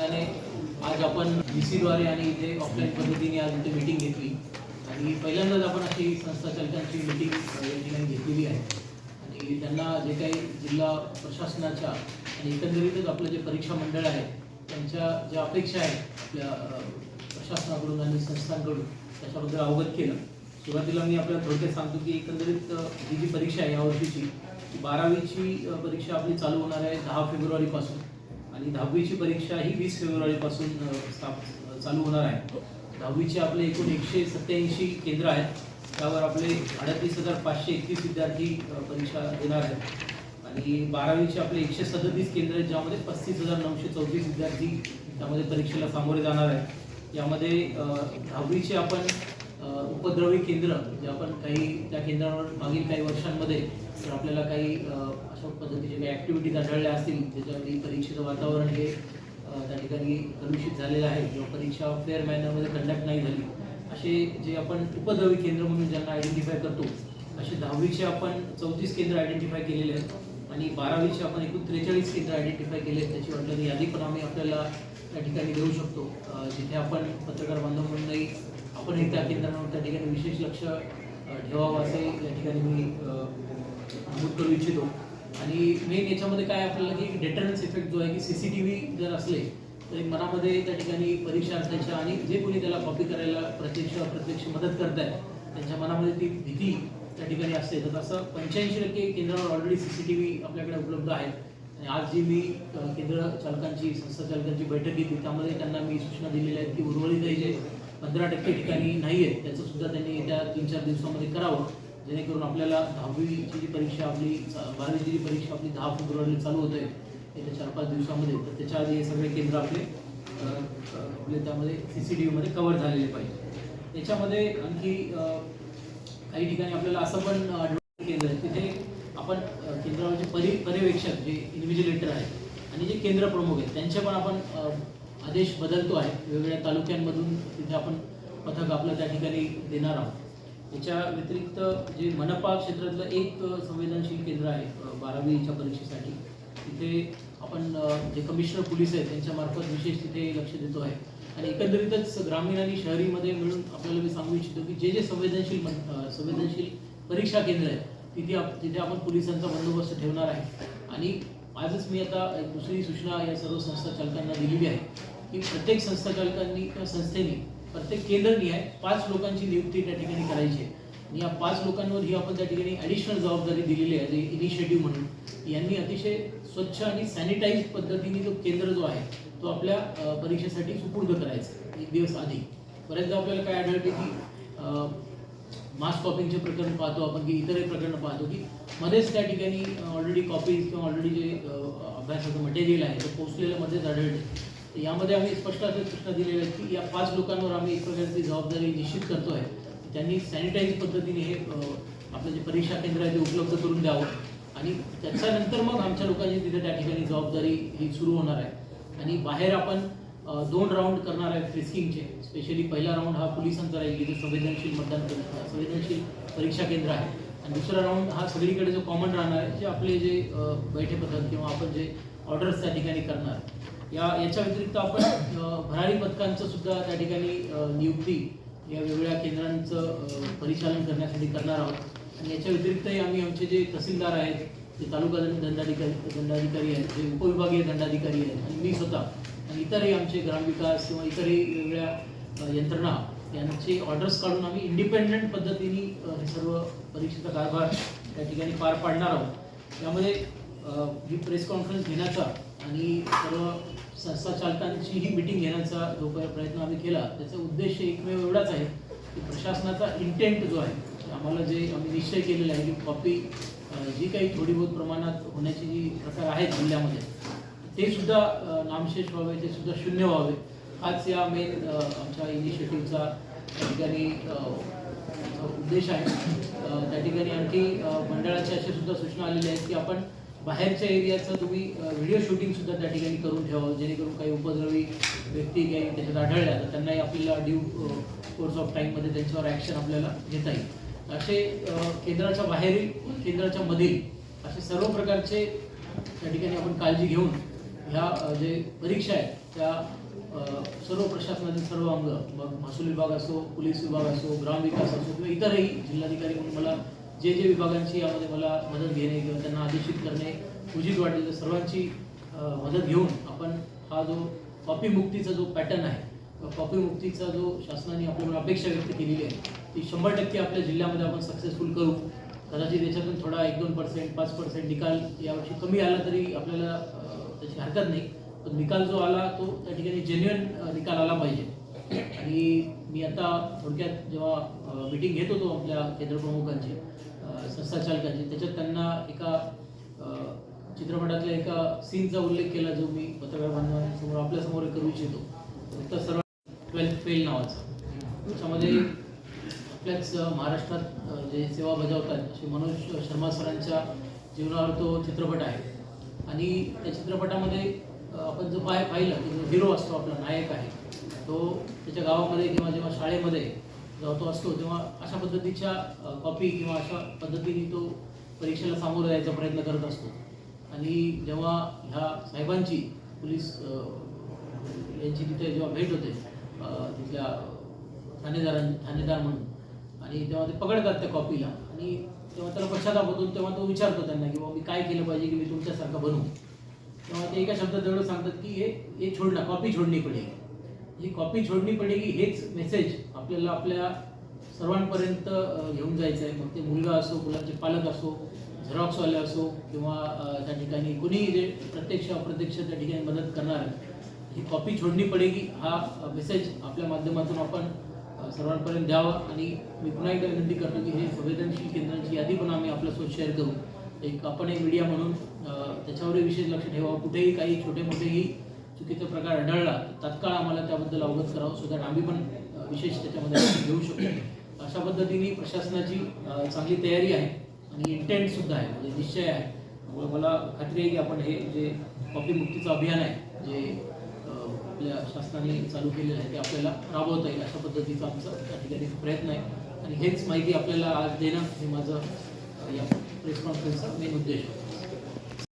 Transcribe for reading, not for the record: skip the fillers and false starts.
अनुषंगाने आज आपण VC द्वारे आणि इथे ऑफलाईन पद्धतीने आज इथे मीटिंग घेतली आणि पहिल्यांदाच आपण अशी संस्था चालकांची मीटिंग या ठिकाणी घेतलेली आहे आणि त्यांना जे काही जिल्हा प्रशासनाच्या आणि एकंदरीतच आपलं जे परीक्षा मंडळ आहे त्यांच्या ज्या अपेक्षा आहेत आपल्या प्रशासनाकडून आणि संस्थांकडून त्याच्याबद्दल अवगत केलं। सुरुवातीला मी आपल्याला थोडक्यात सांगतो की एकंदरीत ही जी परीक्षा आहे यावर्षीची 12वीची परीक्षा आपली चालू होणार आहे 10 फेब्रुवारीपासून आणि 10वीची परीक्षा ही 20 फेब्रुवारीपासून चालू होणार आहे। 10वीचे आपले एकूण 187 केंद्र आहेत, त्यावर आपले 38,531 विद्यार्थी परीक्षा देणार आहेत आणि 12वीचे आपले 137 केंद्र आहेत, ज्यामध्ये 35,934 विद्यार्थी त्यामध्ये परीक्षेला सामोरे जाणार आहेत। यामध्ये 10वीचे आपण उपद्रवी केंद्र जे आपण काही त्या केंद्रावर मागील काही वर्षांमध्ये तर आपल्याला काही अशा पद्धतीचे काही ॲक्टिव्हिटीज आढळल्या असतील ज्याच्यामध्ये परीक्षेचं वातावरण हे त्या ठिकाणी कलुषित झालेलं आहे किंवा परीक्षा फेअर मॅनरमध्ये कंडक्ट नाही झाली, असे जे आपण उपद्रवी केंद्र म्हणून ज्यांना आयडेंटिफाय करतो असे 10वीचे आपण 34 केंद्र आयडेंटिफाय केलेले आहेत आणि 12वीचे आपण एकूण 43 केंद्र आयडेंटिफाय केले आहेत। त्याची वाटलेली यादी पण आम्ही आपल्याला त्या ठिकाणी देऊ शकतो, जिथे आपण पत्रकार बांधव म्हणूनही आपण त्या केंद्रांवर त्या ठिकाणी विशेष लक्ष ठेवावं असे या ठिकाणी मी नमूद करू इच्छितो। आणि मेन याच्यामध्ये काय आपल्याला की डेटरन्स इफेक्ट जो आहे की CCTV जर असले तर मनामध्ये त्या ठिकाणी परीक्षार्थ्यांच्या आणि जे कोणी त्याला कॉपी करायला प्रत्यक्ष अप्रत्यक्ष मदत करत आहे त्यांच्या मनामध्ये ती भीती त्या ठिकाणी असते। तर असं 85% केंद्रावर ऑलरेडी CCTV आपल्याकडे उपलब्ध आहेत आणि आज जी मी केंद्र चालकांची संस्था चालकांची बैठक घेतली त्यामध्ये त्यांना मी सूचना दिलेल्या आहेत की उर्वरित जे 15% ठिकाणी नाही आहेत त्याचं सुद्धा त्यांनी येत्या 3-4 दिवसामध्ये करावं, जेणेकरून आपल्याला 10वीची जी परीक्षा आपली 12वीची जी परीक्षा आपली 10 फेब्रुवारीला चालू होते येत्या 4-5 दिवसामध्ये, तर त्याच्या आधी हे सगळे केंद्र आपले त्यामध्ये CCTVमध्ये कव्हर झालेले पाहिजे। याच्यामध्ये आणखी काही ठिकाणी आपल्याला असं पण आढळून केंद्र आहे तिथे आपण केंद्रावरचे पर्यवेक्षक जे इन्व्हिजिलेटर आहेत आणि जे केंद्र प्रमुख आहेत त्यांचे पण आपण आदेश बदलतो आहे। वेगवेगळ्या तालुक्यांमधून तिथे आपण पथक आपलं त्या ठिकाणी देणार आहोत। याच्या व्यतिरिक्त जे मनपा क्षेत्रातलं एक संवेदनशील केंद्र आहे 12वीच्या परीक्षेसाठी, तिथे आपण जे कमिशनर पोलीस आहेत त्यांच्यामार्फत विशेष तिथे लक्ष देतो आहे आणि एकंदरीतच ग्रामीण आणि शहरीमध्ये मिळून आपल्याला मी सांगू इच्छितो की जे संवेदनशील परीक्षा केंद्र आहेत तिथे आपण पोलिसांचा बंदोबस्त ठेवणार आहे। आणि आजच मी आता एक दुसरी सूचना या सर्व संस्था चालकांना दिलेली आहे की प्रत्येक संस्था चालकांनी किंवा संस्थेने प्रत्येक केंद्रनिहाय 5 लोकांची नियुक्ती त्या ठिकाणी करायची आहे आणि या 5 लोकांवर ही आपण त्या ठिकाणी ॲडिशनल जबाबदारी दिलेली आहे जे इनिशिएटिव्ह म्हणून यांनी अतिशय स्वच्छ आणि सॅनिटाईज पद्धतीने जो केंद्र जो आहे तो आपल्या परीक्षेसाठी सुपूर्द करायचा 1 दिवस आधी। बऱ्याचदा आपल्याला काय आढळते की मास कॉपींगचे प्रकरण पाहतो आपण की इतरही प्रकरण पाहतो की मध्येच त्या ठिकाणी ऑलरेडी कॉपीज किंवा ऑलरेडी जे अभ्यासाचं मटेरियल आहे ते पोचलेलं मध्येच आढळते। यामध्ये आम्ही स्पष्ट असे सूचना दिलेल्या आहेत की या 5 लोकांवर आम्ही एक प्रकारची जबाबदारी निश्चित करतो आहे, त्यांनी सॅनिटाईज पद्धतीने हे आपलं जे परीक्षा केंद्र आहे ते उपलब्ध करून द्यावं आणि त्याच्यानंतर मग आमच्या लोकांची तिथे त्या ठिकाणी जबाबदारी ही सुरू होणार आहे। आणि बाहेर आपण 2 राऊंड करणार आहे फ्रिस्किंगचे। स्पेशली पहिला राऊंड हा पोलिसांचा राहील जिथे संवेदनशील परीक्षा केंद्र आहे आणि दुसरा राऊंड हा सगळीकडे जो कॉमन राहणार आहे जे आपले जे बैठे पथक किंवा आपण जे ऑर्डर्स त्या ठिकाणी करणार। याच्या व्यतिरिक्त आपण भरारी पथकांचं सुद्धा त्या ठिकाणी नियुक्ती या वेगवेगळ्या केंद्रांचं परिचालन करण्यासाठी करणार आहोत आणि याच्या व्यतिरिक्तही आम्ही आमचे जे तहसीलदार आहेत, जे तालुका दंडाधिकारी आहेत, जे उपविभागीय दंडाधिकारी आहेत आणि मी स्वतः आणि इतरही आमचे ग्रामविकास किंवा इतरही वेगवेगळ्या यंत्रणा यांचे ऑर्डर्स काढून आम्ही इंडिपेंडंट पद्धतीने हे सर्व परीक्षेचा कारभार त्या ठिकाणी पार पाडणार आहोत। यामध्ये ही प्रेस कॉन्फरन्स घेण्याचा आणि सर्व संस्था चालकांची ही मीटिंग घेण्याचा जो प्रयत्न आम्ही केला त्याचा उद्देश एकमेव एवढाच आहे की प्रशासनाचा इंटेंट जो आहे आम्हाला जे आम्ही निश्चय केलेला आहे की कॉपी जी काही थोडी बहुत प्रमाणात होण्याची जी प्रकार आहेत जिल्ह्यामध्ये ते सुद्धा नामशेष व्हावे, ते सुद्धा शून्य व्हावे, हाच या मेन आमच्या इनिशिएटिव्हचा त्या ठिकाणी उद्देश आहे। त्या ठिकाणी आणखी मंडळाचे असे सुद्धा सूचना आलेल्या आहेत की आपण बाहेरच्या एरियाचं तुम्ही व्हिडिओ शूटिंग सुद्धा त्या ठिकाणी करून ठेवावं, जेणेकरून काही उपद्रवी व्यक्ती काही त्याच्यात आढळल्या तर त्यांनाही आपल्याला ड्यू कोर्स ऑफ टाईममध्ये त्यांच्यावर ॲक्शन आपल्याला घेता येईल। असे केंद्राच्या बाहेरील केंद्राच्या मधील असे सर्व प्रकारचे त्या ठिकाणी आपण काळजी घेऊन ह्या जे परीक्षा आहेत त्या सर्व प्रशासनातील सर्व अंग, मग महसूल विभाग असो, पोलीस विभाग असो, ग्रामविकास असो किंवा इतरही जिल्हाधिकारी म्हणून मला जे विभागांची यामध्ये मला मदत घेणे किंवा त्यांना आदेशित करणे उचित वाटेल तर सर्वांची मदत घेऊन आपण हा जो कॉपी मुक्तीचा जो पॅटर्न आहे, कॉपी मुक्तीचा जो शासनाने आपल्याला अपेक्षा व्यक्त केलेली आहे ती 100% आपल्या जिल्ह्यामध्ये आपण सक्सेसफुल करू. कदाचित याच्यातून थोडा 1-2%, 5% निकाल यावर्षी कमी आला तरी आपल्याला त्याची हरकत नाही, पण निकाल जो आला तो त्या ठिकाणी जेन्युइन निकाल आला पाहिजे. आणि मी आता थोडक्यात जेव्हा मीटिंग घेत होतो आपल्या केंद्रप्रमुखांची, संस्थाचालकांची, त्याच्यात त्यांना एका चित्रपटातल्या एका सीनचा उल्लेख केला जो मी पत्रकार बांधवांसमोर आपल्यासमोर करू इच्छितो. तर सर्व 12th फेल नावाचा, त्याच्यामध्ये आपल्याच महाराष्ट्रात जे सेवा बजावतात असे मनोज शर्मा सरांच्या जीवनावर तो चित्रपट आहे. आणि त्या चित्रपटामध्ये आपण जो पाहिलं की जो हिरो असतो, आपला नायक आहे, तो त्याच्या गावामध्ये किंवा जेव्हा शाळेमध्ये जेव्हा तो असतो तेव्हा अशा पद्धतीच्या कॉपी किंवा अशा पद्धतीने तो परीक्षेला सामोरं जायचा प्रयत्न करत असतो. आणि जेव्हा ह्या साहेबांची पोलीस यांची तिथे जेव्हा भेट होते तिथल्या ठाणेदार म्हणून, आणि तेव्हा ते पकडतात त्या कॉपीला आणि तेव्हा त्याला पश्चाताप होतो. तेव्हा तो विचारतो त्यांना की बाबा मी काय केलं पाहिजे की मी तुमच्यासारखा बनू. तेव्हा ते एका शब्दात एवढं सांगतात की हे छोडना, कॉपी छोडणी पडेगी. ही कॉपी छोडणी पडेगी हेच मेसेज आपल्याला आपल्या सर्वांपर्यंत घेऊन जायचं आहे. मग ते मुलगा असो, मुलांचे पालक असो, झेरॉक्सवाले असो किंवा त्या ठिकाणी कुणी जे प्रत्यक्ष अप्रत्यक्ष त्या ठिकाणी मदत करणार आहे, ही कॉपी छोडणी पडेगी हा मेसेज आपल्या माध्यमातून आपण सर्वांपर्यंत द्यावं. आणि मी पुन्हा एकदा विनंती करतो की हे संवेदनशील केंद्रांची यादी पण आम्ही आपल्यासोबत शेअर करू. आपण एक मीडिया म्हणून त्याच्यावरही विशेष लक्ष ठेवावं. कुठेही काही छोटे मोठेही चुकीचा प्रकार आढळला तर तात्काळ आम्हाला त्याबद्दल अवगत करावं, सो दॅट आम्ही पण विशेष त्याच्यामध्ये घेऊ शकतो. अशा पद्धतीने प्रशासनाची चांगली तयारी आहे आणि इंटेंटसुद्धा आहे, म्हणजे निश्चय आहे. त्यामुळे मला खात्री आहे की आपण हे जे कॉपी मुक्तीचं अभियान आहे जे आपल्या शासनाने चालू केलेलं आहे ते आपल्याला राबवता येईल अशा पद्धतीचा आमचा त्या ठिकाणी प्रयत्न आहे. आणि हेच माहिती आपल्याला आज देणं हे माझं या प्रेस कॉन्फरन्सचा मेन उद्देश आहे.